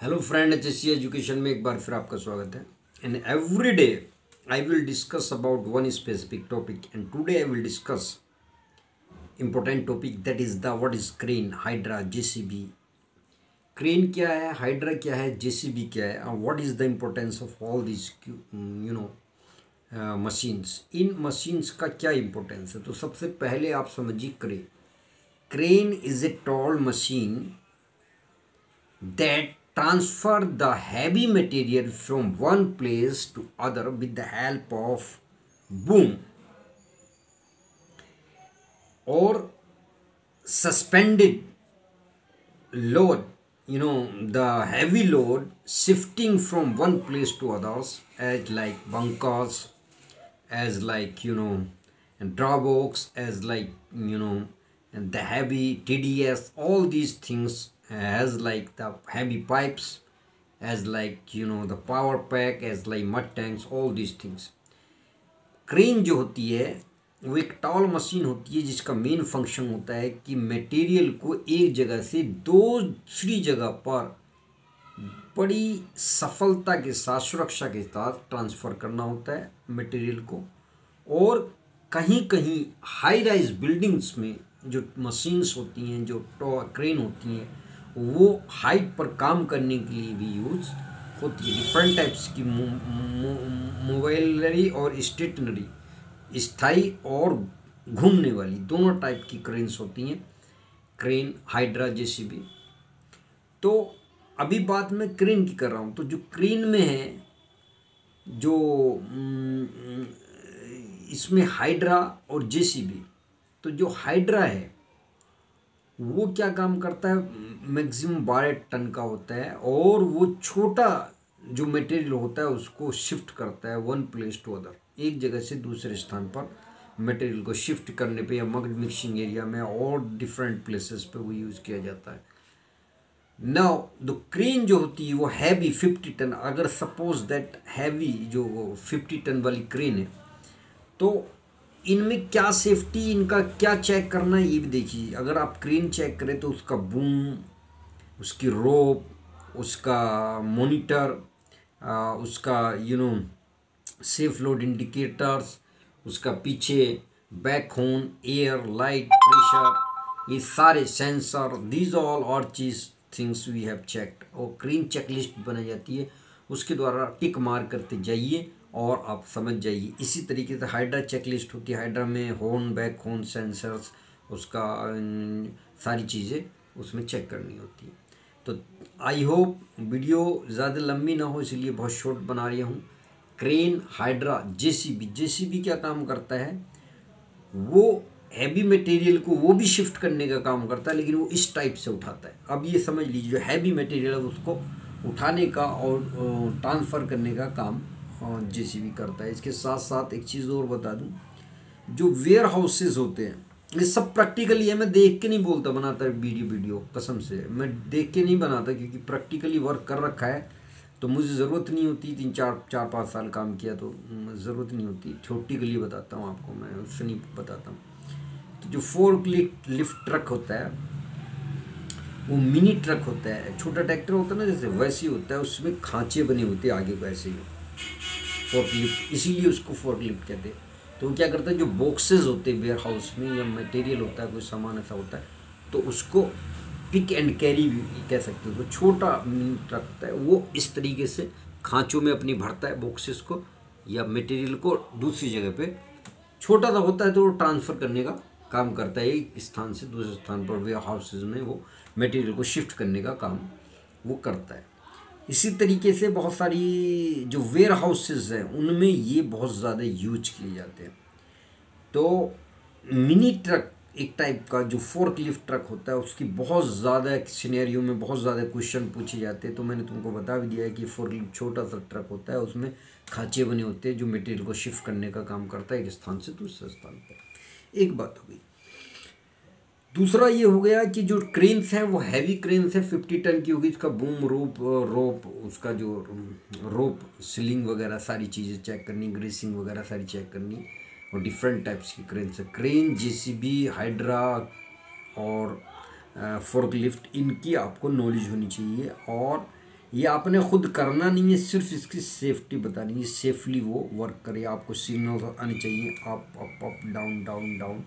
Hello friend, HSC education में एक बार फिर आपका स्वागत है। And every day I will discuss about one specific topic and today I will discuss important topic that is the what is crane, hydra, JCB. Crane क्या है, hydra क्या है, जेसीबी क्या है, और what is the importance of all this machines. In machines का क्या importance है, तो सबसे पहले आप समझिए crane. Crane is a tall machine that transfer the heavy material from one place to other with the help of boom or suspended load, the heavy load shifting from one place to others, as like bunkers, as like and drawbox, as like and the heavy TDS, all these things, as like the heavy pipes, as like the power pack, as like mud tanks, all these things. Crane जो होती है वो एक toll machine होती है जिसका main function होता है कि मटेरियल को एक जगह से दूसरी जगह पर बड़ी सफलता के साथ, सुरक्षा के साथ ट्रांसफ़र करना होता है मटेरियल को। और कहीं कहीं हाई राइज बिल्डिंग्स में जो मशीन्स होती हैं, जो क्रेन होती हैं, वो हाइट पर काम करने के लिए भी यूज़ होती है। डिफरेंट टाइप्स की मोबाइलरी और स्टेशनरी, स्थायी और घूमने वाली, दोनों टाइप की क्रेन्स होती हैं, क्रेन, हाइड्रा, जेसीबी। तो अभी बात मैं क्रेन की कर रहा हूँ। तो जो क्रेन में है, जो इसमें हाइड्रा और जेसीबी, तो जो हाइड्रा है वो क्या काम करता है, मैक्सिमम 12 टन का होता है और वो छोटा जो मटेरियल होता है उसको शिफ्ट करता है वन प्लेस टू अदर, एक जगह से दूसरे स्थान पर मटेरियल को शिफ्ट करने पे, या मग मिक्सिंग एरिया में और डिफरेंट प्लेसेस पे वो यूज़ किया जाता है। नाउ द क्रेन जो होती है वो हैवी 50 टन, अगर सपोज दैट हैवी जो 50 टन वाली क्रेन है, तो इनमें क्या सेफ्टी, इनका क्या चेक करना है ये भी देखिए। अगर आप क्रेन चेक करें तो उसका बूम, उसकी रोप, उसका मॉनिटर, उसका सेफ लोड इंडिकेटर्स, उसका पीछे बैक होन, एयर, लाइट, प्रेशर, ये सारे सेंसर, दीज ऑल और चीज़ थिंग्स वी हैव चेक्ड। और क्रेन चेकलिस्ट बनाई जाती है, उसके द्वारा टिक मार करते जाइए और आप समझ जाइए। इसी तरीके से हाइड्रा चेकलिस्ट होती है। हाइड्रा में हॉर्न, बैक हॉर्न, सेंसर्स, उसका सारी चीज़ें उसमें चेक करनी होती है। तो आई होप वीडियो ज़्यादा लंबी ना हो, इसलिए बहुत शॉर्ट बना रही हूँ। Crane, hydra, JCB. जेसीबी क्या काम करता है, वो हैवी मटेरियल को वो भी शिफ्ट करने का काम करता है, लेकिन वो इस टाइप से उठाता है। अब ये समझ लीजिए, जो हैवी मटेरियल है उसको उठाने का और ट्रांसफ़र करने का काम जेसीबी करता है। इसके साथ साथ एक चीज़ और बता दूं, जो वेयर हाउसेज होते हैं, ये सब प्रैक्टिकली है, मैं देख के नहीं बोलता बनाता वीडियो कसम से मैं देख के नहीं बनाता, क्योंकि प्रैक्टिकली वर्क कर रखा है तो मुझे ज़रूरत नहीं होती। 3-4-5 साल काम किया तो ज़रूरत नहीं होती। थ्योरेटिकली बताता हूँ आपको, मैं उससे नहीं बताता हूँ। तो जो फोर्क लिफ्ट ट्रक होता है वो मिनी ट्रक होता है, छोटा ट्रैक्टर होता है ना जैसे, वैसे ही होता है। उसमें खांचे बने होते हैं आगे वैसे ही, फोर्कलिफ्ट, इसीलिए उसको फोर्कलिफ्ट कहते हैं। तो वो क्या करता है, जो बॉक्सेस होते हैं वेयर हाउस में, या मटेरियल होता है, कोई सामान ऐसा होता है, तो उसको पिक एंड कैरी भी कह सकते हो। तो छोटा मिनी ट्रक होता है, वो इस तरीके से खांचों में अपनी भरता है बॉक्सेस को या मटेरियल को दूसरी जगह पे। छोटा सा होता है तो वो ट्रांसफ़र करने का काम करता है, एक स्थान से दूसरे स्थान पर वेयर हाउसेज में वो मटेरियल को शिफ्ट करने का काम वो करता है। इसी तरीके से बहुत सारी जो वेयर हाउसेज हैं उनमें ये बहुत ज़्यादा यूज किए जाते हैं। तो मिनी ट्रक एक टाइप का जो फोर्क लिफ्ट ट्रक होता है, उसकी बहुत ज़्यादा सिनेरियो में बहुत ज़्यादा क्वेश्चन पूछे जाते हैं। तो मैंने तुमको बता भी दिया है कि फोर्क लिफ्ट छोटा सा ट्रक होता है, उसमें खांचे बने होते हैं जो मटेरियल को शिफ्ट करने का काम करता है एक स्थान से दूसरे स्थान पर। एक बात हो गई। दूसरा ये हो गया कि जो क्रेन्स हैं वो हैवी क्रेन्स हैं, 50 टन की होगी। इसका बूम, रोप, उसका जो रोप, सीलिंग वगैरह सारी चीज़ें चेक करनी, ग्रेसिंग वगैरह सारी चेक करनी, और डिफरेंट टाइप्स की क्रेन्स है। क्रेन, जेसीबी, हाइड्रा और फोर्कलिफ्ट, इनकी आपको नॉलेज होनी चाहिए। और ये आपने खुद करना नहीं है, सिर्फ इसकी सेफ्टी बतानी है, सेफली वो वर्क करे। आपको सिग्नल आने चाहिए up down down down,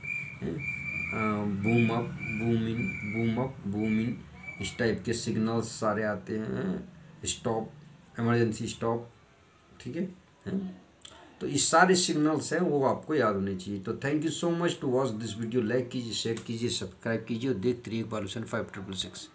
boom up boom in, boom up boom in, इस टाइप के सिग्नल्स सारे आते हैं। स्टॉप, इमरजेंसी स्टॉप, ठीक है। तो इस सारे सिग्नल्स हैं वो आपको याद होने चाहिए। तो thank you so much to watch this video. Like कीजिए, शेयर कीजिए, सब्सक्राइब कीजिए और देखते रहिए पॉल्यूशन 5666।